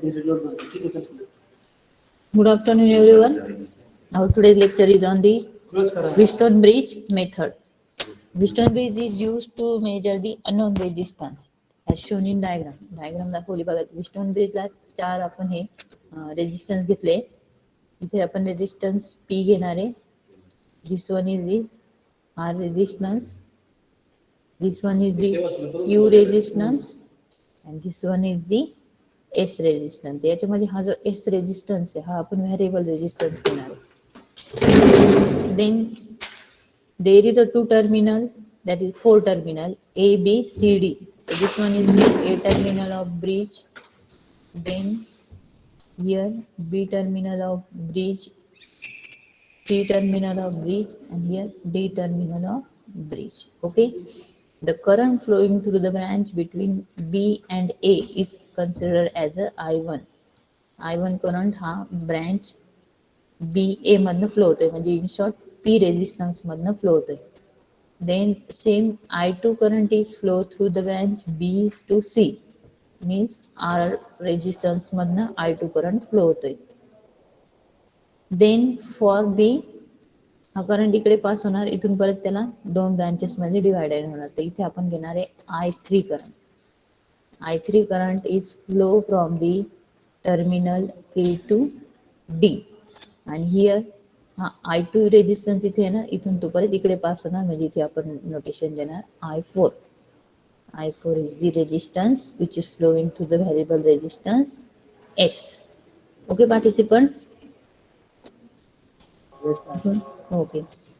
Good afternoon, everyone. Our today's lecture is on the Wheatstone bridge method. Wheatstone bridge is used to measure the unknown resistance as shown in diagram. Diagram दाखवली बघा. Wheatstone bridge ला चार आपण हे resistance घेतले. इथे आपण resistance P घेणार आहे. This one is the R resistance. This one is the Q resistance and this one is the S resistance. याच्यामध्ये हा जो S रेजिस्टन्स आहे हा आपण व्हेरिएबल रेजिस्टन्स घेणार आहे. Then there is a two terminal, that is four terminal A, B, C, D. So this one is the A terminal of bridge. Then here B terminal of bridge, C terminal of bridge, and here D terminal of bridge. Okay. The current flowing through the branch between B and A is considered as a I1. I1 current हा branch BA मधनं flow होतोय, म्हणजे in short P resistance मधनं flow होतोय. Then same I2 current is flow through the branch B to C, means R resistance मधनं I2 current flow होतोय. Then for B हा current इकडे पास होणार, इथून परत त्याला दोन ब्रांचेस मध्ये डिवाइडेड होणार. तर इथे आपण घेणार आहे I3 current. I3 current is flow from the terminal A to D आणि हियर हा I2 रेजिस्टन्स इथे आहे ना, इथून तो परत इकडे पास होणार, म्हणजे इथे आपण नोटेशन देणार I4. I4 is the resistance which is flowing through the variable resistance S. Okay participants? Okay.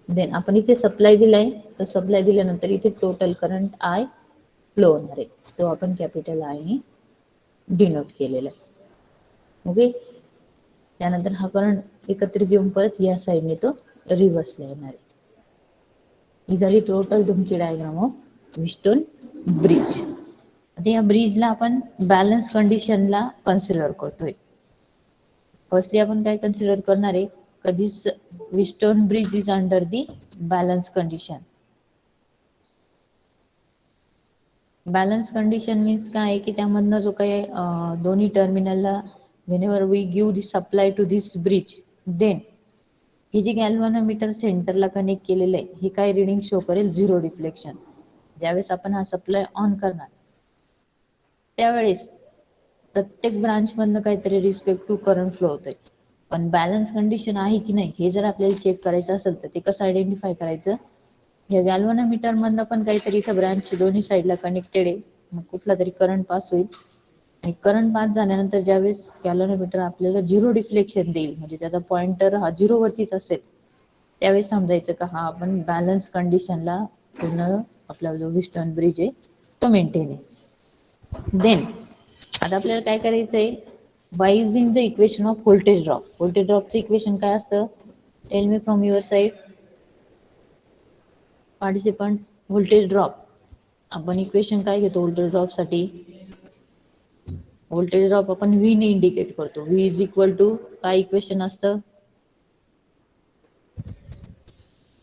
Then आपण इथे सप्लाय दिलाय, तर सप्लाय दिल्यानंतर इथे टोटल करंट I फ्लो होणार आहे, तो आपण कॅपिटल I ने डिनोट केलेला आहे. ओके. त्यानंतर हा करंट एकत्रित येऊन परत या साइडने तो रिव्हर्सला येणार आहे. ही झाली टोटल तुमची डायग्राम ऑफ व्हीटस्टोन ब्रिज. आता या ब्रिजला आपण बॅलन्स कंडिशनला कन्सिडर करतोय. फर्स्टली आपण काय कन्सिडर करणार आहे, कधीच Wheatstone bridge is under the balance condition. Balance condition means काय, की त्यामधनं जो काही दोन्ही टर्मिनलला whenever we give the supply to this bridge, then हे जे गॅल्व्हनोमीटर सेंटरला कनेक्ट केलेलं आहे, हे काय रिडिंग शो करेल, झिरो डिफ्लेक्शन. ज्यावेळेस आपण हा सप्लाय ऑन करणार त्यावेळेस प्रत्येक ब्रांच मधनं काहीतरी रिस्पेक्ट टू करंट फ्लो होतोय. पण बॅलन्स कंडिशन आहे की नाही हे जर आपल्याला चेक करायचं असेल तर ते कसं आयडेंटिफाय करायचं, या गॅल्व्हनोमीटर मधनं पण काहीतरी इथं ब्रांच दोन्ही साईडला कनेक्टेड आहे, मग कुठला तरी करंट पास होईल आणि करंट पास झाल्यानंतर ज्यावेळेस गॅल्व्हनोमीटर आपल्याला झिरो डिफ्लेक्शन देईल, म्हणजे त्याचा पॉइंटर हा झिरो वरतीच असेल, त्यावेळेस समजायचं का हा आपण बॅलन्स कंडिशनला पूर्ण आपला जो व्हीटस्टोन ब्रिज आहे तो मेंटेन आहे. देन आता आपल्याला काय करायचं आहे, by using the equation of voltage drop. Voltage ड्रॉपचं इक्वेशन काय असतं, tell me from your side participant. Voltage drop आपण इक्वेशन काय घेतो व्होल्टेज ड्रॉप साठी, व्होल्टेज ड्रॉप आपण V ने इंडिकेट करतो. V इज इक्वल टू काय इक्वेशन असतं,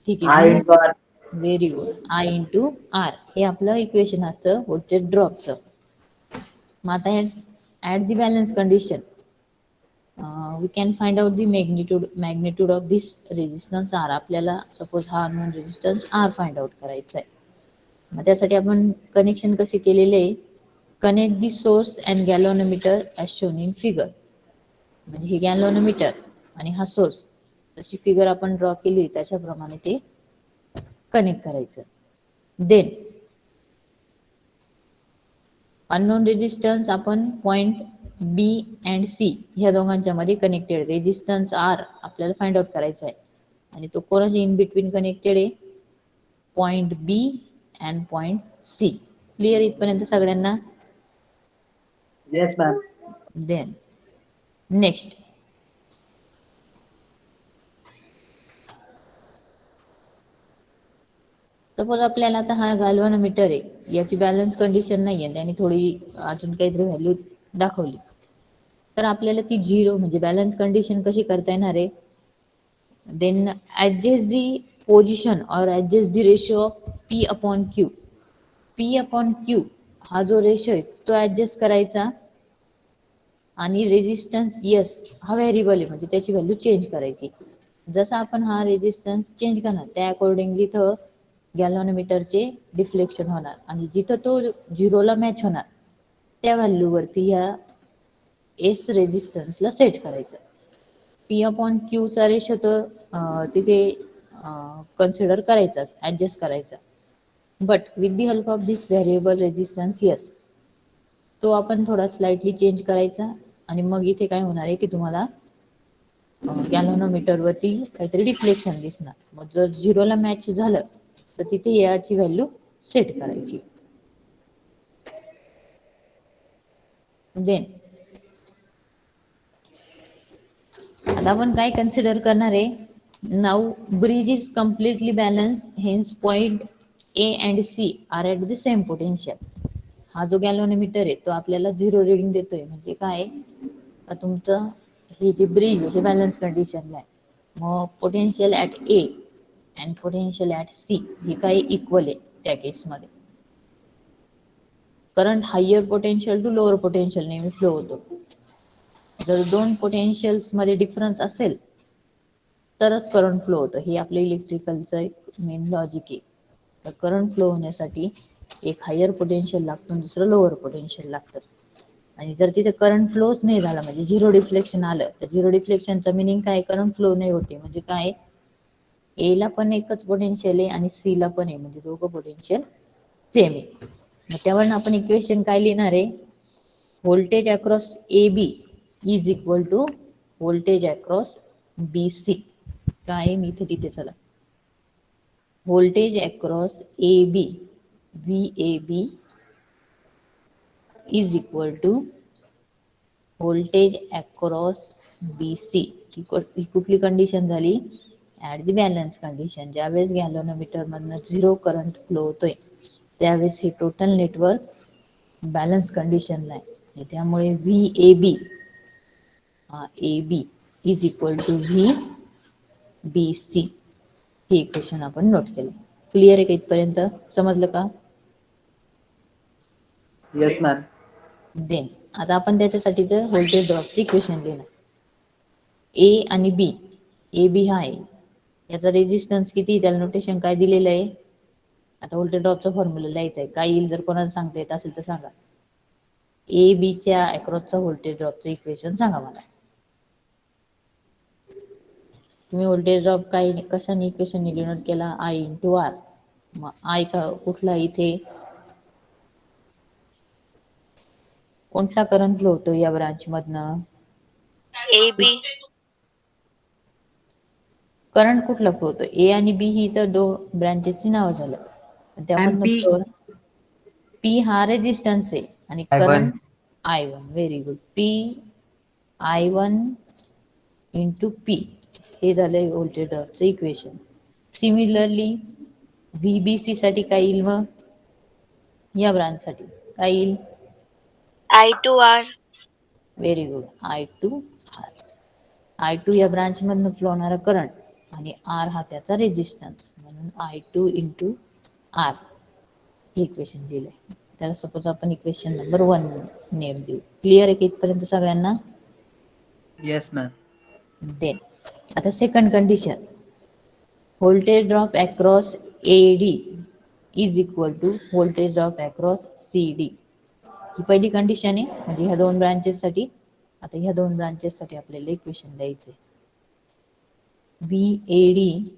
ठीक आहे, very good, I into R हे आपलं इक्वेशन असतं व्होल्टेज ड्रॉपचं. मग आता at the balance condition we can find out the magnitude of this resistance R. आपल्याला सपोज हा unknown resistance R find out करायचा आहे. मग त्यासाठी आपण कनेक्शन कसे केलेले आहे, connect the source and galvanometer as shown in figure. म्हणजे हे गॅल्व्हनोमीटर आणि हा सोर्स, जशी फिगर आपण ड्रॉ केली त्याच्याप्रमाणे ते कनेक्ट करायचं. देन अननोन रेजिस्टन्स आपण पॉइंट B अँड C ह्या दोघांच्या मध्ये कनेक्टेड, रेजिस्टन्स R आपल्याला फाइंड आउट करायचा आहे आणि तो कोणाच्या इन बिटवीन कनेक्टेड आहे, point B and point C. Clear इथपर्यंत सगळ्यांना? Yes ma'am. Then next suppose आपल्याला आता हा गॅल्व्हनोमीटर आहे, याची बॅलन्स कंडिशन नाही आहे, त्याने थोडी अजून काहीतरी व्हॅल्यू दाखवली, तर आपल्याला ती झिरो म्हणजे बॅलन्स कंडिशन कशी करता येणार आहे, देन ऍडजस्ट दी पोझिशन और adjust the ratio of P upon Q. P upon Q हा जो रेशो आहे तो ऍडजस्ट करायचा आणि रेजिस्टन्स यस हा व्हेरिएबल आहे, म्हणजे त्याची व्हॅल्यू चेंज करायची. जसा आपण हा रेजिस्टन्स चेंज करणार त्या अकॉर्डिंगली इथं गॅल्व्हॅनोमीटरचे डिफ्लेक्शन होणार आणि जिथं तो झिरोला मॅच होणार त्या व्हॅल्यूवरती ह्या एस रेजिस्टन्सला सेट करायचं. पी अपॉन क्यूचा रेशो तर तिथे कन्सिडर करायचा, ॲडजस्ट करायचा. But with the help of this variable resistance yes तो आपण थोडा स्लाइटली चेंज करायचा आणि मग इथे काय होणार आहे की तुम्हाला गॅल्व्हॅनोमीटरवरती काहीतरी डिफ्लेक्शन दिसणार. मग जर झिरोला मॅच झालं तर तिथे याची व्हॅल्यू सेट करायची. देन आता आपण काय कन्सिडर करणार आहे. Now bridge is completely balance, hence point A and C are at the same potential. हा जो गॅल्व्हॅनोमीटर आहे तो आपल्याला झिरो रिडिंग देतोय, म्हणजे काय तुमचं हे जे ब्रिज हे बॅलन्स कंडिशनला आहे. मग potential at A and potential at C हे काही इक्वल आहे त्या केसमध्ये. Current higher potential to lower potential नेहमी फ्लो होतो. जर दोन पोटेन्शियल्स मध्ये डिफरन्स असेल तरच करंट फ्लो होतं. हे आपलं इलेक्ट्रिकलचं एक मेन लॉजिक आहे. तर करंट फ्लो होण्यासाठी एक हायर पोटेन्शियल लागतं आणि दुसरं लोअर पोटेन्शियल लागतं. आणि जर तिथे करंट फ्लोच नाही झाला म्हणजे झिरो डिफ्लेक्शन आलं तर झिरो डिफ्लेक्शनचं मिनिंग काय, करंट फ्लो नाही होते. म्हणजे काय ए ला पण एकच पोटेन्शियल आहे आणि सी ला पण आहे, म्हणजे दोघं पोटेन्शियल सेम आहे. मग त्यावरून आपण इक्वेशन काय लिहिणार आहे, voltage across A B is equal to voltage across B C. काय मी इथे तिथे चला voltage across A B V A B is equal to voltage across B C. ही कुठली कंडिशन झाली, ॲट दी बॅलन्स कंडिशन. ज्यावेळेस गॅल्व्हॅनोमीटर मधनं झिरो करंट फ्लो होतोय त्यावेळेस हे टोटल नेटवर्क बॅलन्स कंडिशनला आहे. त्यामुळे V A B A B is equal to V B C. हे इक्वेशन आपण नोट केलं. क्लिअर आहे का इथपर्यंत, समजलं का? Yes, ma'am. देन आता आपण त्याच्यासाठीचं व्होल्टेज ड्रॉपचं इक्वेशन लिहिणार. ए आणि बी, ए बी हा आहे, याचा रेजिस्टन्स किती, त्याला नोटेशन काय दिलेलं आहे. आता व्होल्टेज ड्रॉपचा फॉर्म्युला लिहायचा आहे. काय येईल जर कोणाला सांगता येत असेल तर सांगा. ए बी च्या अक्रॉसचा व्होल्टेज ड्रॉपचं इक्वेशन सांगा मला. तुम्ही व्होल्टेज ड्रॉप काय कशाने इक्वेशन नोट केला, आय इंटू आर. मग आय का कुठला इथे कोणता करंट फ्लो होतो या ब्रांच मधनं, ए बी. करंट कुठला फ्लो होतो, ए आणि बी ही तर दोन ब्रांचेसची नाव झालं. त्यामधनं MP. फ्लो पी हा रेजिस्टन्स आहे आणि current I one. Very good. P I one into P हे झालंय व्होल्टेज ड्रॉपचं इक्वेशन. सिमिलरली व्हीबीसी साठी काय येईल, मग या ब्रांच साठी काय येईल, I two R. Very good. I two R. I two या ब्रांच मधनं फ्लो होणारा करंट आणि आर हा त्याचा रेजिस्टन्स, म्हणून आय टू इंटू आर हे इक्वेशन दिलंय. त्याला सपोज आपण इक्वेशन नंबर 1 नेम देऊ. क्लिअर आहे की इथपर्यंत सगळ्यांना? Yes, ma'am. देन आता second condition, voltage drop across A D is equal to voltage drop across C D. ही पहिली कंडिशन आहे, म्हणजे ह्या दोन ब्रांचेस साठी. आता ह्या दोन ब्रांचेस साठी आपल्याला इक्वेशन द्यायचंय. V A D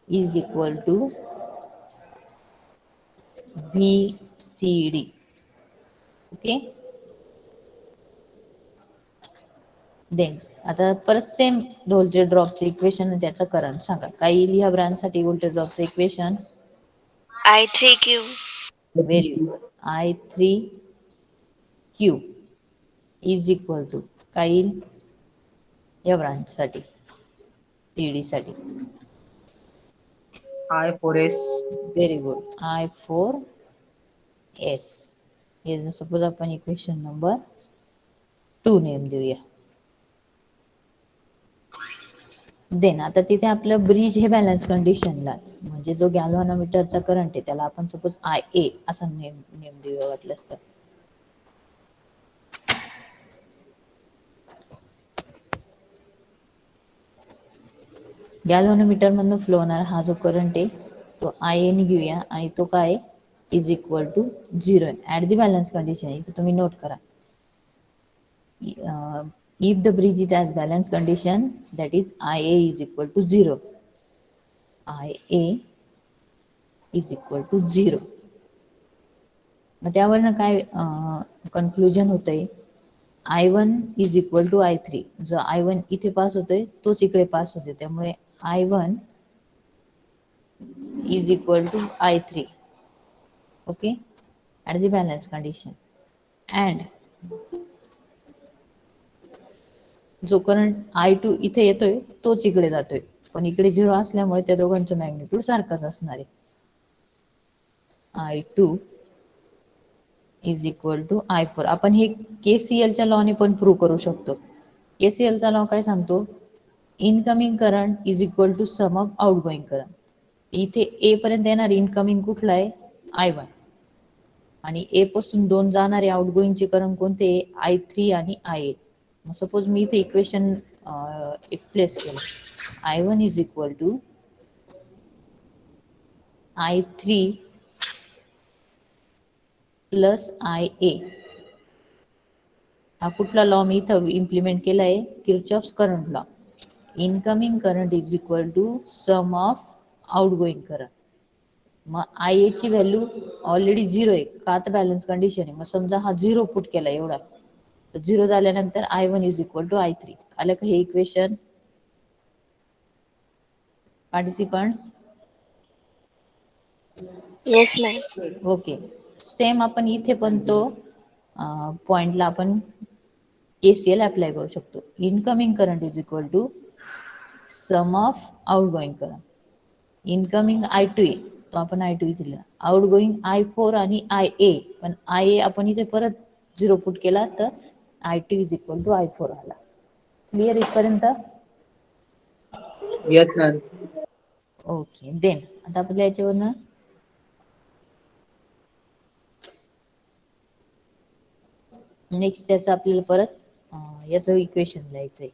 is equal to V C D. Okay. Then आता परत सेम व्होल्टेज ड्रॉपचं इक्वेशन आणि त्याचं करंट सांगा. काय येईल ह्या ब्रांच साठी व्होल्टेज ड्रॉपचं equation, I three Q. Very good. I three Q is equal to काय येईल या ब्रांच साठी, सी डी साठी, I4S. Very good. I four S. हे सपोज आपण इक्वेशन नंबर 2 नेम देऊया. देन आता तिथे आपलं ब्रिज हे बॅलन्स कंडिशनला, म्हणजे जो गॅल्व्हॅनोमीटरचा करंट आहे त्याला आपण सपोज आय ए असं नेम देऊया वाटलं असतं. गॅल्व्हॅनोमीटर मधून फ्लो होणारा हा जो करंट आहे तो आय ने घेऊया आणि तो काय is equal to 0 at the balance condition आहे तुम्ही नोट करा. If the bridge is as balance condition, that is IA is equal to 0. IA is equal to 0. मग त्यावरनं काय कन्क्लुजन होतंय I1 is equal to I3. जो I1 इथे pass होतोय तोच इकडे पास होतोय त्यामुळे I1 is equal to I3. Okay, at the balance condition. And जो करंट I2 इथे येतोय तोच इकडे जातोय पण इकडे 0 असल्यामुळे त्या दोघांचं मॅग्निट्यूड सारखाच असणार आहे. I2 is equal to I4. आपण हे KCL च्या लॉने पण प्रूव्ह करू शकतो. KCL चा लॉ काय सांगतो incoming current is equal to sum of outgoing current. इथे A पर्यंत येणार इनकमिंग कुठला आहे I1 आणि A पासून 2 जाणारे आउटगोइंग चे करंट कोणते I3 आणि IA. सपोज मी इथे इक्वेशन एक्सप्लेस केलं I1 is equal to I3 plus IA. हा कुठला लॉ मी इथं इम्प्लिमेंट केला आहे Kirchhoff's current law. Incoming current is equal to sum of outgoing current. मग IA ची व्हॅल्यू ऑलरेडी 0 आहे का तर बॅलन्स कंडिशन आहे. मग समजा हा 0 पुट केला एवढा तर 0 झाल्यानंतर I1 is equal to I3. आलं का हे equation participants? Yes, ma'am. Okay. Same आपण इथे पण तो पॉइंटला आपण KCL अप्लाय करू शकतो. Incoming current is equal to sum of outgoing current. Incoming I2 आहे तो आपण I2 इथे लिहिला. आउटगोइंग I4 आणि IA पण IA आपण इथे परत 0 पुट केला तर I2 is equal to I4 आला. क्लिअर इथपर्यंत? Yes, ma'am. ओके. देन आता आपल्या याच्यावरनं नेक्स्ट त्याचं आपल्याला परत याचं इक्वेशन लिहायचंय.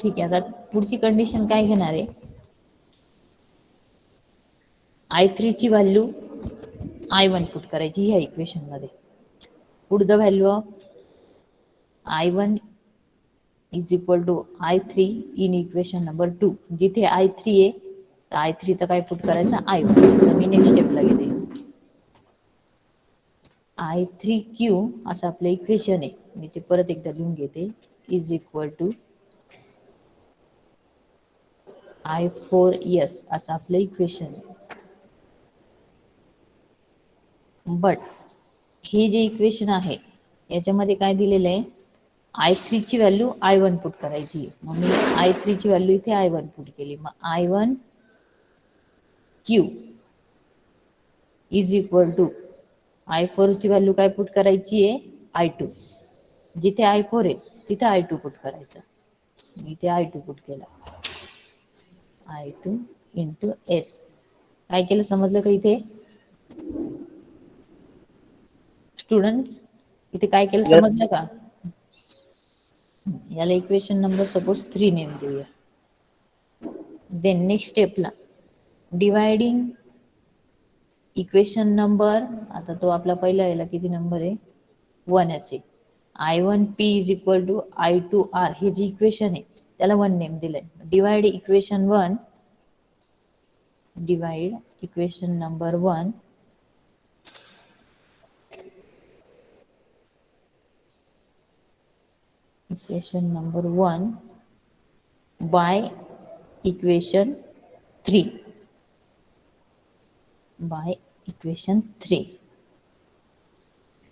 ठीक आहे. आता पुढची कंडिशन काय घेणार आहे I3 ची व्हॅल्यू I1 पुट करायची ह्या इक्वेशन मध्ये. Put the value of I1 is equal to I3 in equation number 2. जिथे I3 आहे तर I3 चा काय पुट करायचा I1. तर मी नेक्स्ट स्टेपला घेते. I3Q असं आपलं इक्वेशन आहे. मी ते परत एकदा लिहून घेते इज इक्वल टू I4S असं आपलं इक्वेशन आहे. बट हे जे इक्वेशन आहे याच्यामध्ये काय दिलेलं आहे I3 ची व्हॅल्यू I1 पुट करायची. मग मी I3 ची व्हॅल्यू इथे I1 पुट केली. मग I1Q is equal to I4 ची व्हॅल्यू काय पुट करायची आहे I2. जिथे I4 आहे तिथे I2 पुट करायचा. मी इथे I2 पुट केला. I2 into S. काय केलं समजलं का इथे स्टुडंट्स? इथे काय केलं Yes. समजलं का? याला इक्वेशन नंबर सपोज 3 नेम देऊया. देन नेक्स्ट स्टेपला डिवायडिंग इक्वेशन नंबर आता तो आपला पहिला याला किती नंबर आहे 1 याचे I1P is equal to I2R. हे जे इक्वेशन आहे त्याला 1 नेम दिलंय. Divide equation 1 divide equation number 1 equation number 1 by equation 3 by equation 3.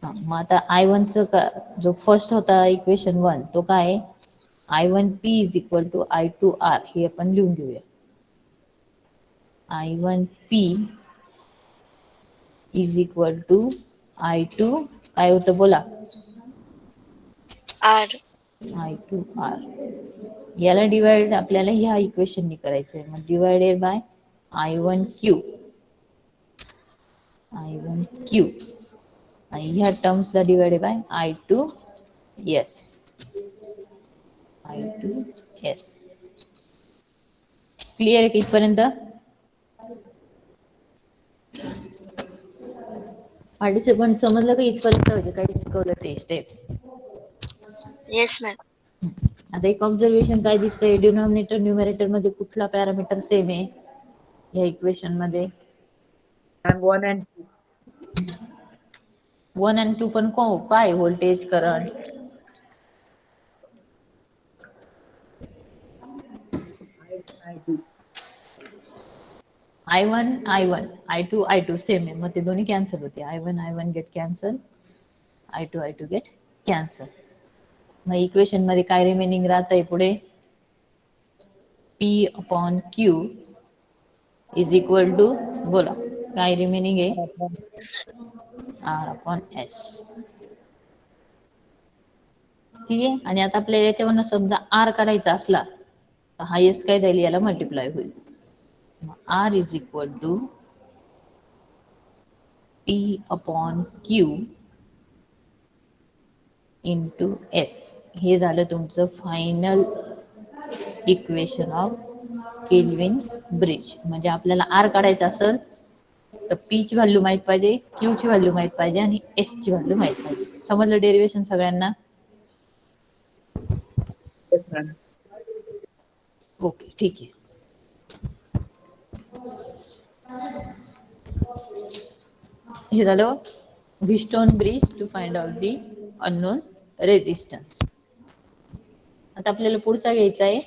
मग आता I1 च जो फर्स्ट होता इक्वेशन 1 तो काय I1P is equal to I2R. हे आपण लिहून घेऊया. I1P is equal to I2 काय होतं बोला R. I2R. याला डिवाइड आपल्याला ह्या इक्वेशननी करायचं आहे. मग डिवाइडेड बाय I1Q आणि ह्या टर्म्सला divided by I2 S. I2 S. Clear आहे की इथपर्यंत? पार्टिसिपंट समजलं का इथपर्यंत म्हणजे काय शिकवलं ते स्टेप्स? Yes, ma'am. आता एक ऑब्झर्वेशन काय दिसतंय, डिनॉमिनेटर न्यूमरेटर मध्ये कुठला पॅरामीटर सेम आहे या इक्वेशन मध्ये? And 1 and 2. 1 आणि 2 पण काय voltage current? I2. I1 I1 I2 I2 same आहे, मग ते दोन्ही कॅन्सल होते. I1 I1 get cancel, I2 I2 get cancel. मग इक्वेशन मध्ये काय रिमेनिंग राहत आहे पुढे? P upon Q is equal to, बोला काय रिमेनिंग आहे? R upon S. ठीक आहे. आणि आता आपल्याला याच्यावरनं समजा R काढायचा असला तर हा S काय जाईल, याला मल्टिप्लाय होईल. R is equal to P upon Q into S. हे झालं तुमचं final equation of Kelvin bridge. म्हणजे आपल्याला R काढायचा असेल तर P ची व्हॅल्यू माहित पाहिजे, Q ची व्हॅल्यू माहित पाहिजे आणि S ची व्हॅल्यू माहित पाहिजे. समजलं डेरिवेशन सगळ्यांना? Yes, ma'am. ओके, ठीक आहे. हे झालं Wheatstone bridge to find out the unknown resistance. आता आपल्याला पुढचा घ्यायचा आहे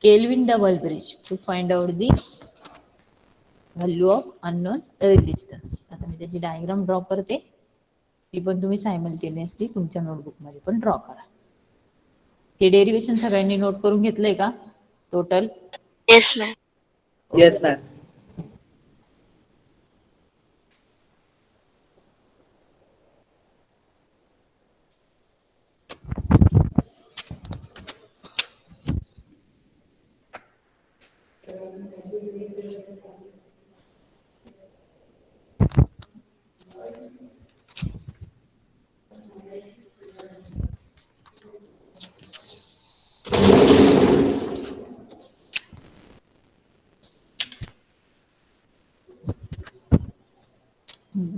Kelvin double bridge to find out the value of unknown resistance. आता मी त्याची डायग्राम ड्रॉ करते, ती पण तुम्ही सायमल्टेनियसली तुमच्या नोटबुक मध्ये पण ड्रॉ करा. हे डेरिवेशन सगळ्यांनी नोट करून घेतलंय का total? Yes, ma'am. Yes, ma'am.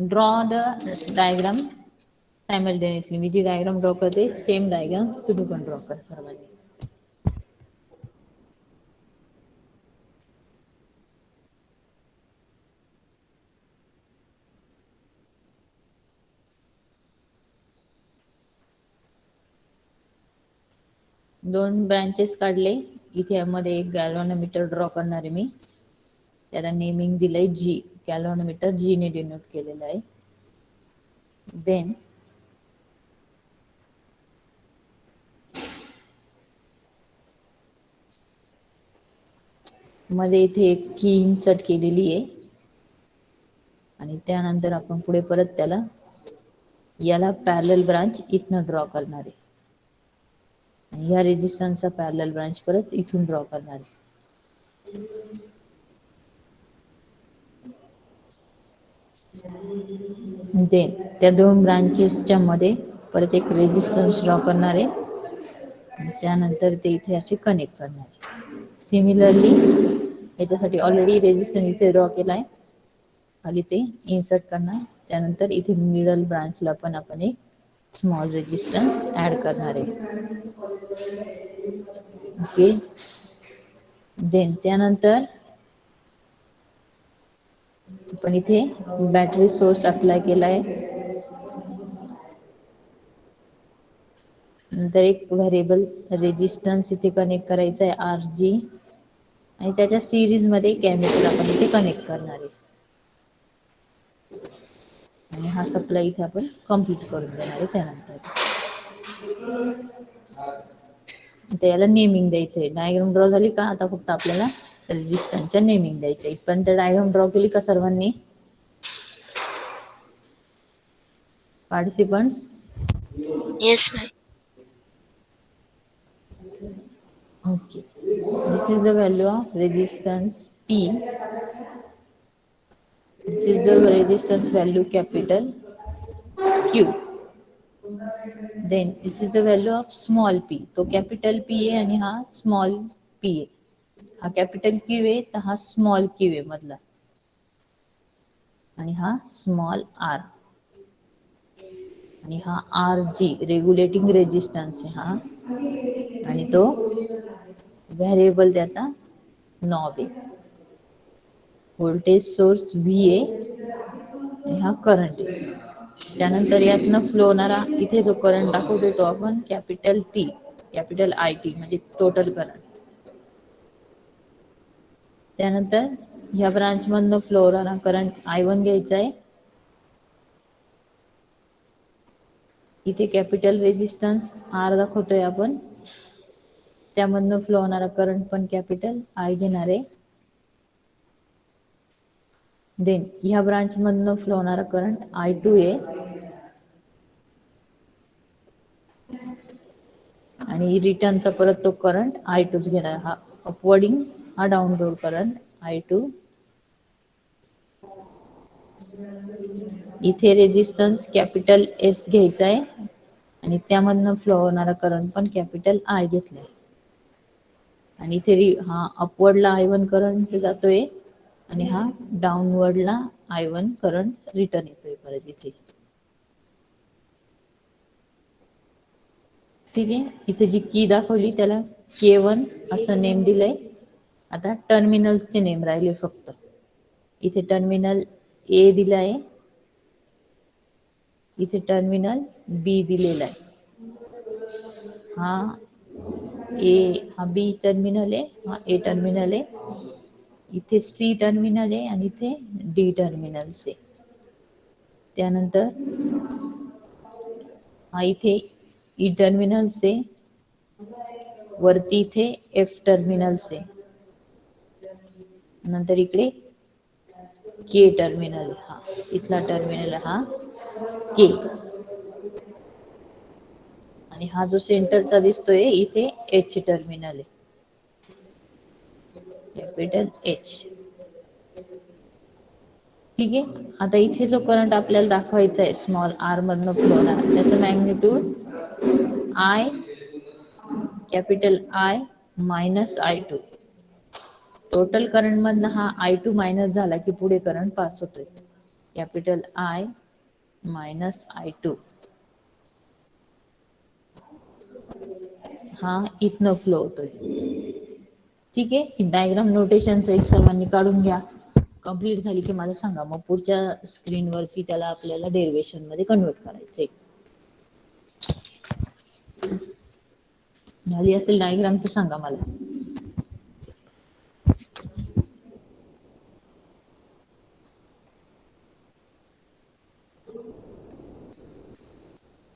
Draw the diagram simultaneously. मी जी डायग्राम ड्रॉ करते सेम डायग्राम तुम्ही पण ड्रॉ करा सर्वांनी. दोन ब्रांचेस काढले. इथे यामध्ये एक गॅल्व्हॅनोमीटर ड्रॉ करणार आहे मी. त्याला नेमिंग दिलंय G. गॅल्व्हॅनोमीटर G ने डिनोट केलेलं आहे. देन मध्ये इथे एक की इन्सर्ट केलेली आहे आणि त्यानंतर आपण पुढे परत त्याला याला पॅरलल ब्रांच इथनं ड्रॉ करणार आहे आणि या रेजिस्टन्सचा पॅरलल ब्रांच परत इथून ड्रॉ करणार आहे. देन त्या दोन ब्रांचेसच्या मध्ये परत एक रेजिस्टन्स ड्रॉ करणार आहे आणि त्यानंतर ते इथे असे कनेक्ट करणार आहे. सिमिलरली याच्यासाठी ऑलरेडी रेजिस्टन्स इथे ड्रॉ केलाय, खाली ते इन्सर्ट करणार. त्यानंतर इथे मिडल ब्रांचला पण आपण एक स्मॉल रेजिस्टन्स ऍड करणार आहे. ओके. देन त्यानंतर आपण इथे बॅटरी सोर्स अप्लाय केलाय. नंतर एक व्हेरिएबल रेजिस्टन्स इथे कनेक्ट करायचा आहे RG आणि त्याच्या सिरीज मध्ये केमिकल आपण इथे कनेक्ट करणार आहे आणि हा सप्लाय इथे आपण कंप्लीट करून देणार आहे. त्यानंतर याला नेमिंग द्यायचं आहे. डायग्राम ड्रॉ झाली का? आता फक्त आपल्याला रेजिस्टन्सच्या नेमिंग द्यायचं आहे. पण डायग्राम ड्रॉ केली का सर्वांनी? Participants? Yes, ma'am. Okay. This is the value of resistance P. This is the resistance value capital Q. Then this is the value of small p. तो कॅपिटल P आहे आणि हा स्मॉल p आहे. हा capital Q आहे तर हा small Q आहे मधला आणि हा स्मॉल r आणि हा RG रेग्युलेटिंग रेजिस्टन्स आहे हा आणि तो व्हेरिएबल त्याचा नॉब आहे. व्होल्टेज सोर्स V आहे आणि हा करंट आहे. त्यानंतर यातनं फ्लो होणारा इथे जो करंट दाखवतो तो आपण कॅपिटल T कॅपिटल IT म्हणजे टोटल करंट. त्यानंतर ह्या ब्रांच मधनं फ्लो होणारा करंट I1 घ्यायचा आहे. इथे कॅपिटल रेजिस्टन्स R दाखवतोय आपण, त्यामधनं फ्लो होणारा करंट पण कॅपिटल I घेणार आहे. देन ह्या ब्रांच मधनं फ्लो होणारा करंट I2 आहे आणि रिटर्नचा परत तो करंट I2 घेणार. हा अपवर्डिंग हा डाउनलोड करंट I2. इथे रेजिस्टन्स कॅपिटल S घ्यायचा आहे आणि त्यामधनं फ्लो होणारा करंट पण कॅपिटल I घेतलाय आणि इथे हा अपवर्डला I1 करंट जातोय आणि हा डाउनवर्डला I1 करंट रिटर्न येतोय परत इथे. ठीक आहे. इथे जी की दाखवली त्याला K1 असं नेम दिलंय. आता टर्मिनल्सचे नेम राहिले फक्त. इथे टर्मिनल A दिला आहे, इथे टर्मिनल B दिलेला आहे. हा B टर्मिनल आहे, हा A टर्मिनल आहे, इथे C टर्मिनल आहे आणि इथे D टर्मिनल्स आहे. त्यानंतर हा इथे E टर्मिनल्स आहे, वरती इथे F टर्मिनल्स आहे, नंतर इकडे K टर्मिनल. हा इथला टर्मिनल हा K आणि हा जो सेंटरचा दिसतोय इथे H टर्मिनल आहे, कॅपिटल H. ठीक आहे. आता इथे जो करंट आपल्याला दाखवायचा आहे स्मॉल r मधनं फ्लो होणार त्याचं magnitude I capital I minus I2. Total current मधनं हा I2 मायनस झाला की पुढे करंट पास होतोय, कॅपिटल I मायनस I2. हा इथनं फ्लो होतोय. ठीक आहे. ही डायग्राम नोटेशनचं एक सर्वांनी काढून घ्या. कंप्लीट झाली की मला सांगा, मग पुढच्या स्क्रीनवरती त्याला आपल्याला डेरिवेशन मध्ये कन्वर्ट करायचंय. झाली असेल डायग्राम तर सांगा मला.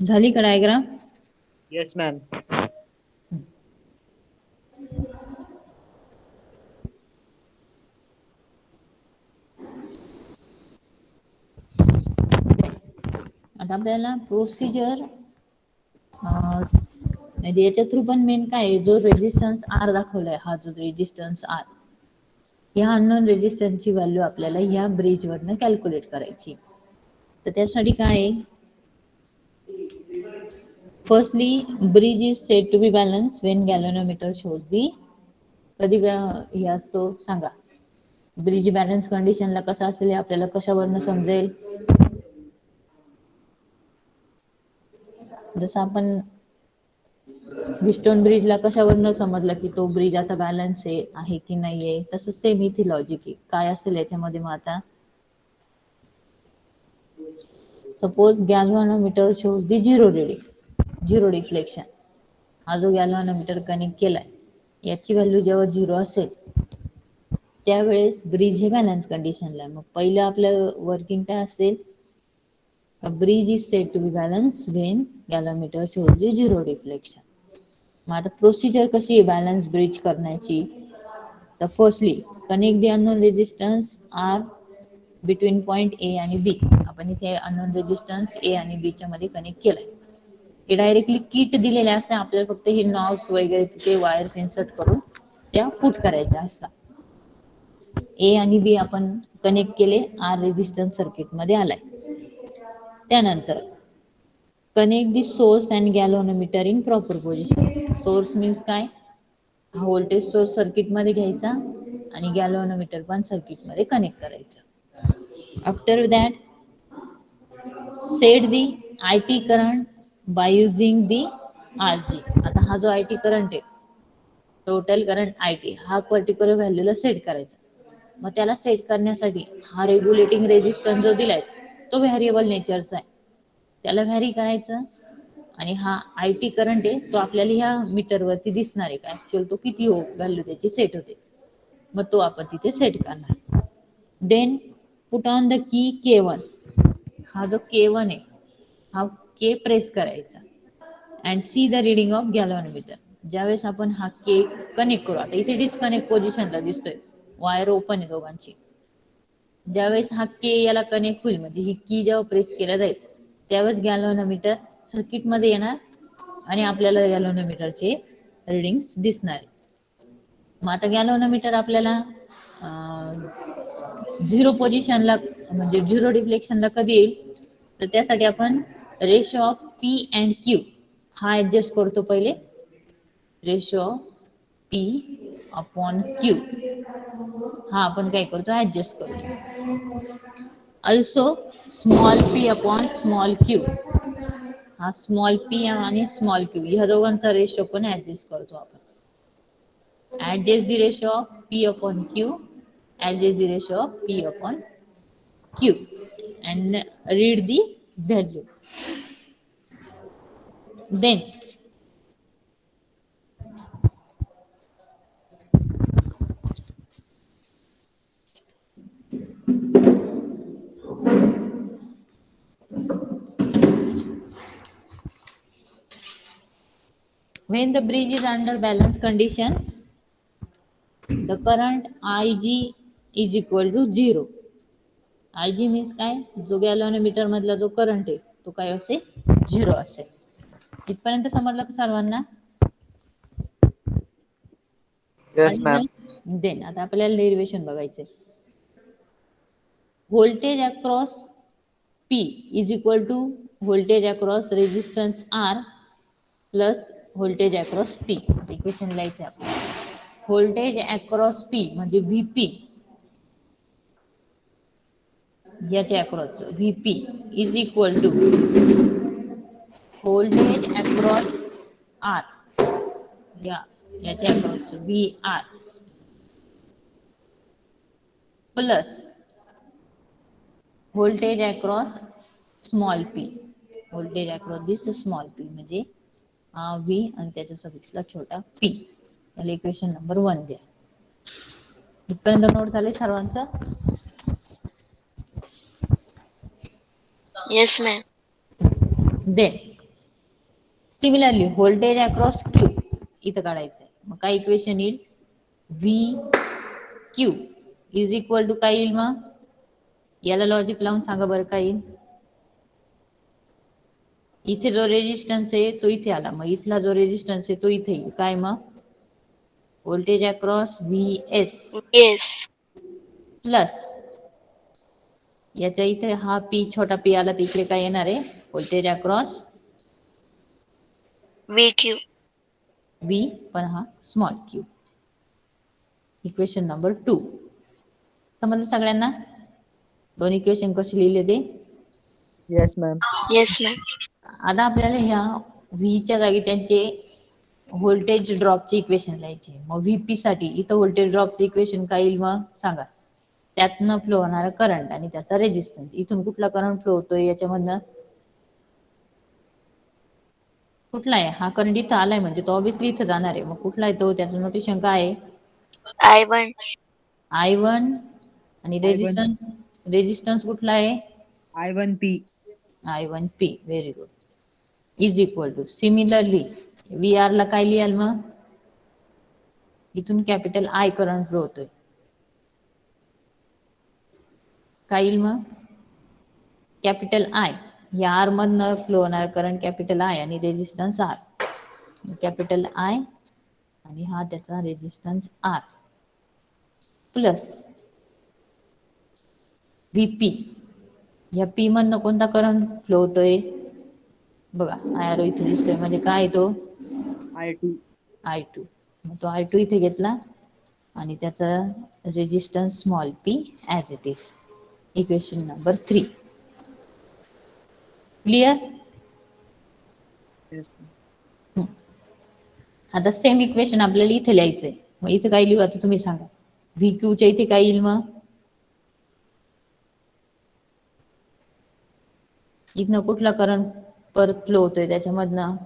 झाली का डायग्राम? Yes, ma'am. आता आपल्याला प्रोसिजर म्हणजे याच्या थ्रू पण मेन काय आहे, जो रेजिस्टन्स R दाखवलाय हा जो रेजिस्टन्स R, ह्या अननोन रेजिस्टन्सची व्हॅल्यू आपल्याला ह्या ब्रिज वरनं कॅल्क्युलेट करायची. तर त्यासाठी काय आहे, firstly bridge is said to be balance when galvanometer shows the. कधी हे असतो सांगा, ब्रिज बॅलन्स कंडिशनला कसा असेल हे आपल्याला कशावरनं समजेल? जसं आपण विस्टोन ब्रिजला कशावरनं समजलं की तो ब्रिज आता बॅलन्स आहे की नाहीये, तसं सेम इथे लॉजिक आहे. काय असेल याच्यामध्ये मग आता सपोज गॅल्व्हनोमीटर शोज दी झिरो रिडिंग, झिरो डिफ्लेक्शन. हा जो गॅल्व्हनोमीटर कनेक्ट केलाय याची व्हॅल्यू जेव्हा झिरो असेल त्यावेळेस ब्रिज हे बॅलन्स कंडिशनला आहे. मग पहिलं आपलं वर्किंग काय असेल, a bridge is said to be balanced when gallanometer shows the zero deflection. मग आता प्रोसिजर कशी आहे बॅलन्स ब्रिज करण्याची, तर firstly connect the unknown resistance R between point A आणि B. आपण इथे अननोन रेजिस्टन्स A आणि B च्या मध्ये कनेक्ट केलाय. हे डायरेक्टली किट दिलेले असते, आपल्याला फक्त हे नॉब्स वगैरे तिथे वायर्स इन्सर्ट करून त्या पुट करायच्या असतात. A आणि B आपण कनेक्ट केले, R रेजिस्टन्स सर्किट मध्ये आलाय. त्यानंतर connect the source and galvanometer in proper position. Source means काय, हा व्होल्टेज सोर्स सर्किट मध्ये घ्यायचा आणि गॅल्व्हनोमीटर पण सर्किट मध्ये कनेक्ट करायचं. After that set the I T current by using the RG. आता हा जो आय टी करंट आहे, टोटल करंट आय टी, हा पर्टिक्युलर व्हॅल्यूला सेट करायचा. मग त्याला सेट करण्यासाठी हा रेग्युलेटिंग रेजिस्टन्स जो दिलाय तो व्हेरिएबल नेचरचा आहे, त्याला व्हॅरी करायचं. आणि हा आय टी करंट आहे तो आपल्याला ह्या मीटरवरती दिसणार आहे का ऍक्च्युअल तो किती हो व्हॅल्यू त्याची सेट होते, मग तो आपण तिथे सेट करणार. Then put on the key K1. हा जो K1 आहे हा K प्रेस करायचा and see the reading of galvanometer. ज्यावेळेस आपण हा K कनेक्ट करू, आता इथे डिस्कनेक्ट पोझिशनला दिसतोय, वायर ओपन आहे दोघांची. ज्यावेळेस हा K याला कनेक्ट होईल म्हणजे ही की जेव्हा प्रेस केला जाईल त्यावेळेस गॅल्व्हनोमीटर सर्किट मध्ये येणार आणि आपल्याला गॅल्व्हनोमीटरचे रिडिंग्स दिसणार. मग आता गॅल्व्हनोमीटर आपल्याला झिरो पोझिशनला म्हणजे झिरो डिफ्लेक्शनला कधी येईल, तर त्यासाठी आपण ratio of P and Q हा ऍडजस्ट करतो पहिले. Ratio of P upon Q हा आपण काय करतो ऍडजस्ट करतो. Also small p upon small q, हा स्मॉल p आणि स्मॉल q ह्या दोघांचा रेशो पण ऍडजस्ट करतो आपण. Adjust the ratio of p upon q, adjust the ratio of p upon q and read the value. Then when the bridge is under balance condition, the current Ig is equal to 0. Ig means काय, जो galvanometer मधला जो current आहे तो काय असेल, 0 असेल. इथपर्यंत समजलं का सर्वांना? Yes, ma'am. देन आता आपल्याला डेरिवेशन बघायचे. Voltage across P is equal to voltage across resistance R plus voltage across P. Equation लिहायचे आपल्याला. व्होल्टेज अक्रॉस P म्हणजे VP, याच्या across VP is equal to voltage across R, याच्या अक्रॉस VR plus voltage across small p, voltage across this small p म्हणजे V आणि त्याच्या सफिक्सला छोटा p. त्याला इक्वेशन नंबर 1 द्या. इथपर्यंत नोट झाले सर्वांचं? Yes, ma'am. Then similarly voltage across Q इथं काढायचं आहे. मग काय इक्वेशन येईल, VQ इज इक्वल टू काय येईल, मग याला लॉजिक लावून सांगा बरं काय येईल. इथे जो रेजिस्टन्स आहे तो इथे आला, मग इथला जो रेजिस्टन्स आहे तो इथे येईल. काय मग voltage across VS Yes. Plus याच्या इथे हा P छोटा P आला, तिकडे काय येणार आहे व्होल्टेज अक्रॉस VQ. V पण हा स्मॉल q. इक्वेशन नंबर 2 समजलं सगळ्यांना? दोन इक्वेशन कसे लिहिले ते? Yes, ma'am. Yes, ma'am. आता आपल्याला ह्या V च्या जागी त्यांचे व्होल्टेज ड्रॉपचे इक्वेशन लिहायचे. मग VP साठी इथं व्होल्टेज ड्रॉपचे इक्वेशन काय येईल मग सांगा. त्यातनं फ्लो होणारा करंट आणि त्याचा रेजिस्टन्स. इथून कुठला करंट फ्लो होतोय याच्यामधनं, कुठला आहे हा करंट इथं आलाय म्हणजे तो ऑब्विसली इथं जाणार आहे. मग कुठला आहे तो, त्याचं नोटेशन काय आहे, I1. I1 आणि I1. रेजिस्टन्स कुठला आहे, I1P. I1P. Very good. Is equal two similarly VR ला काय लिहाल मग, इथून कॅपिटल I करंट फ्लो होतोय, काय येईल मग कॅपिटल I. या R मधनं फ्लो होणार करंट कॅपिटल I आणि रेजिस्टन्स R. कॅपिटल I आणि हा त्याचा रेजिस्टन्स R प्लस VP. या P मधनं कोणता करंट फ्लो होतोय, बघा आय इथे दिसतोय म्हणजे काय आहे तो I2. I2. मग तो I2 इथे घेतला आणि त्याचा resistance small p as it is. Equation number 3. Clear? Yes, ma'am. आता सेम इक्वेशन आपल्याला इथे लिहायचंय. मग इथे काय लिहू आता तुम्ही सांगा. VQ च्या इथे काय येईल मग? इथनं कुठला करंट परत फ्लो होतोय त्याच्यामधनं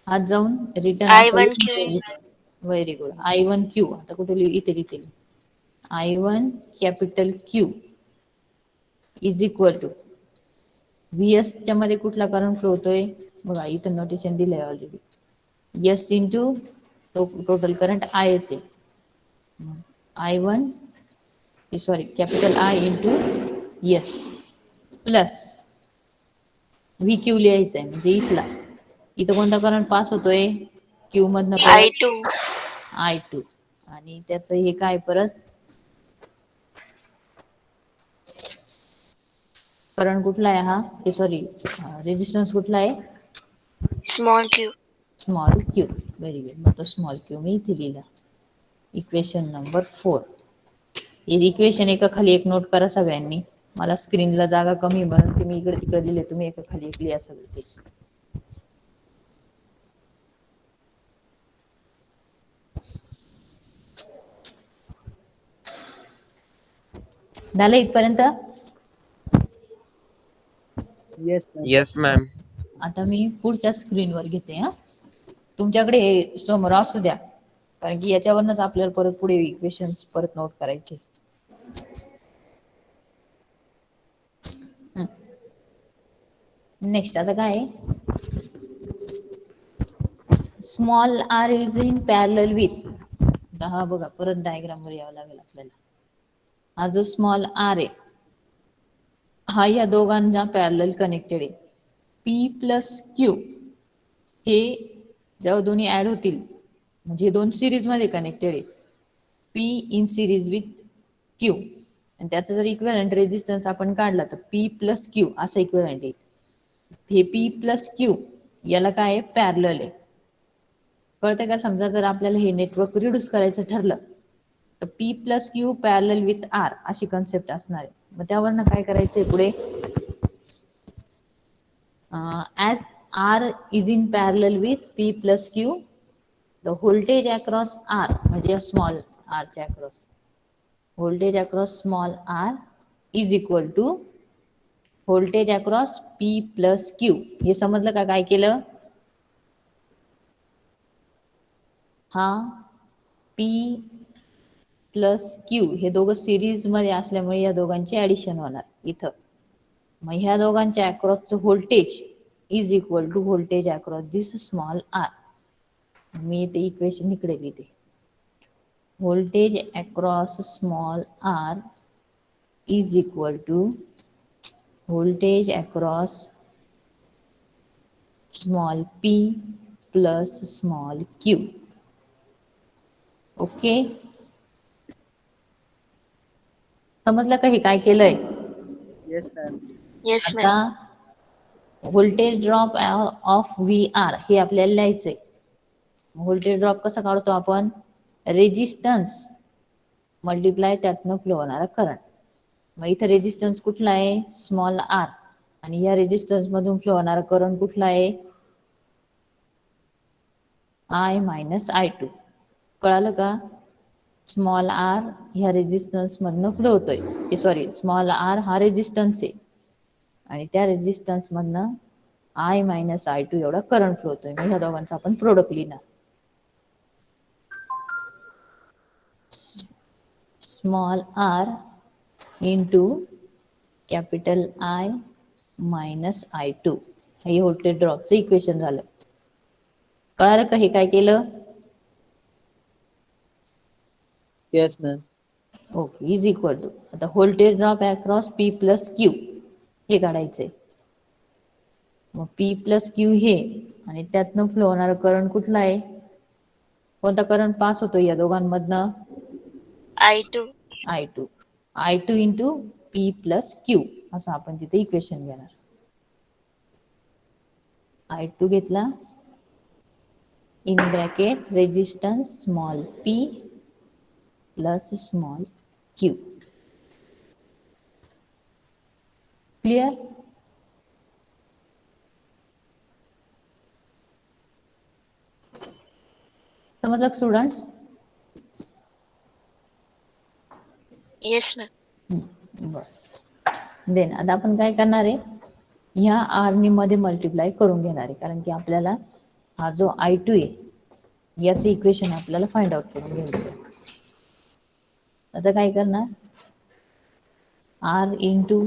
आज जाऊन return I1Q. Very good. I1Q आता कुठे इथे लिहिते I1 capital Q is equal to VS च्या मध्ये कुठला करंट फ्लो होतोय बघा इथं नोटेशन दिलंय already. S into total current I चे I1 sorry capital I into S plus VQ लिहायचं आहे म्हणजे इथं कोणता करंट पास होतोय Q मधनं परत I2. I2 आणि त्याचं हे काय परत करंट कुठला आहे हा हे सॉरी रेजिस्टन्स कुठला आहे Small q. Small Q. Very good. मग तो स्मॉल क्यू मी इथे लिहिला. Equation number 4. हे इक्वेशन एका खाली एक नोट करा सगळ्यांनी. मला स्क्रीनला जागा कमी म्हणून तुम्ही इकडे तिकडे दिले तुम्ही एका खाली एक लिहा सगळं ते. झालं इथपर्यंत? Yes, ma'am. Yes, ma'am. आता मी पुढच्या स्क्रीनवर घेते हा. तुमच्याकडे हे समोर असू द्या कारण की याच्यावरनच आपल्याला परत पुढे इक्वेशन्स परत नोट करायचे. नेक्स्ट आता काय small R is in parallel with हा बघा परत डायग्राम वर यावं लागेल आपल्याला. हा जो स्मॉल आर आहे हा या दोघांना पॅरलल कनेक्टेड आहे. P प्लस क्यू हे जेव्हा दोन्ही ऍड होतील म्हणजे दोन सिरीज मध्ये कनेक्टेड आहे. P in series with Q आणि त्याचा जर इक्विव्हॅलेंट रेजिस्टन्स आपण काढला तर P प्लस क्यू असा इक्विव्हॅलेंट आहे. हे P प्लस क्यू याला काय आहे पॅरलल आहे. कळतंय का? समजा जर आपल्याला हे नेटवर्क रिड्यूस करायचं ठरलं तर P plus Q parallel with R अशी कन्सेप्ट असणार आहे. मग त्यावरनं काय करायचंय पुढे as R is in parallel with P plus Q the voltage across R म्हणजे small r च्या across voltage across small r is equal to voltage across P plus Q. हे समजलं का काय केलं? हा P प्लस Q हे दोघं सिरीज मध्ये असल्यामुळे या दोघांचे ऍडिशन होणार इथं. मग ह्या दोघांच्या अक्रॉसचं voltage is equal to voltage across this small R. मी ते इक्वेशन इकडे लिहिते. Voltage across small R is equal to voltage across small p plus small q. Okay समजलं का हे काय केलंय? Yes, ma'am. Yes, आता ma'am. Voltage drop of VR हे आपल्याला लिहायचंय. व्होल्टेज ड्रॉप कसा काढतो आपण? रेजिस्टन्स मल्टिप्लाय त्यातनं फ्लो होणारा करंट. मग इथं रेजिस्टन्स कुठला आहे? स्मॉल r आणि या रेजिस्टन्स मधून फ्लो होणारा करंट कुठला आहे? I minus I2. कळालं का? स्मॉल r ह्या रेजिस्टन्स मधनं फ्लो होतोय. सॉरी स्मॉल r हा रेजिस्टन्स आहे आणि त्या रेजिस्टन्स मधनं I मायनस I2 एवढा करंट फ्लो होतोय. मग ह्या दोघांचा आपण प्रोडक्ट लिहिणार. Small r into capital I minus I2 हे व्होल्टेज ड्रॉपचं इक्वेशन झालं. कळालं का हे काय केलं? Yes, ma'am. Okay is equal to आता voltage drop across P plus Q हे काढायचंय. मग P प्लस क्यू हे आणि त्यातनं फ्लो होणारा करंट कुठला आहे? कोणता करंट पास होतो या दोघांमधनं? I2. I2. I2 into P plus Q असं आपण तिथे इक्वेशन घेणार. I2 घेतला in bracket resistance small p plus small q. Clear? समजलं स्टुडंट्स? Yes, ma'am. बरं. देन आता आपण काय करणार आहे, ह्या आर नी मध्ये मल्टिप्लाय करून घेणार आहे, कारण की आपल्याला हा जो I2 आहे याचं इक्वेशन आपल्याला फाइंड आउट करून घ्यायचं आहे. आता काय करणार, R into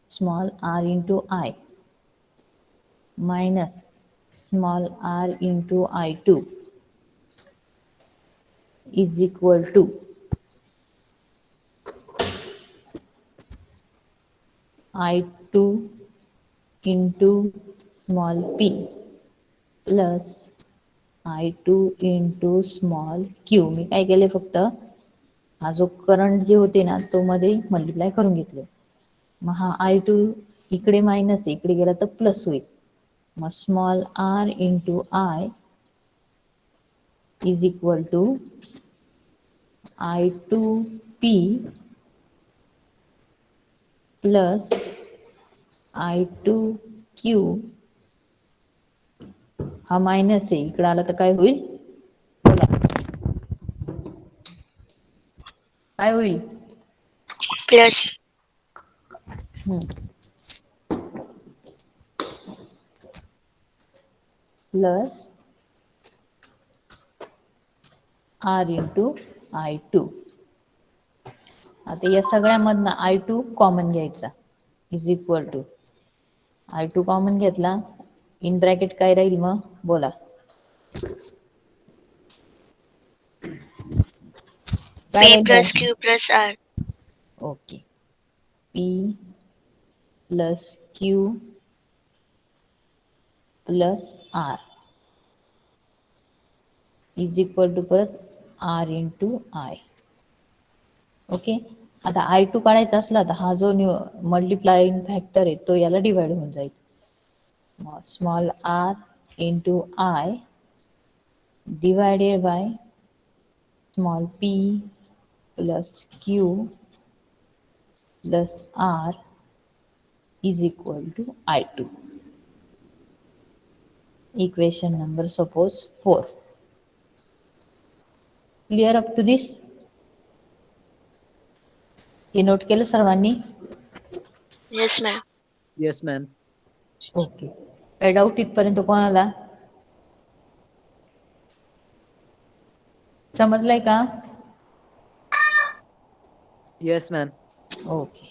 small R into I minus small R into I2 is equal to I2 into small p plus I2 into small q. मी काय केले, फक्त हा जो करंट जे होते ना तो मध्ये मल्टिप्लाय करून घेतले. मग हा I2 इकडे मायनस आहे, इकडे गेला तर प्लस होईल. मग small r into I is equal to I2p plus I2q. हा मायनस आहे, इकडे आला तर काय होईल, बोला काय होईल? Plus. Plus R into I2. आता या सगळ्यामधनं I2 कॉमन घ्यायचा is equal to I2 common घेतला इन ब्रॅकेट काय राहील मग, बोला काय P राहील plus बाहेर? Q plus R. Okay, P plus Q plus R is equal to परत R इंटू आय. ओके, आता I2 काढायचा असला तर हा जो मल्टिप्लाइंग फॅक्टर आहे तो याला डिवाइड होऊन जाईल. Small r into I divided by small p plus q plus r is equal to I2. Equation number suppose 4. Clear up to this? हे नोट केलं सर्वांनी? Yes, ma'am. Yes, ma'am. Okay, काय doubt इथपर्यंत कोणाला? समजलंय का? Yes, ma'am. ओके.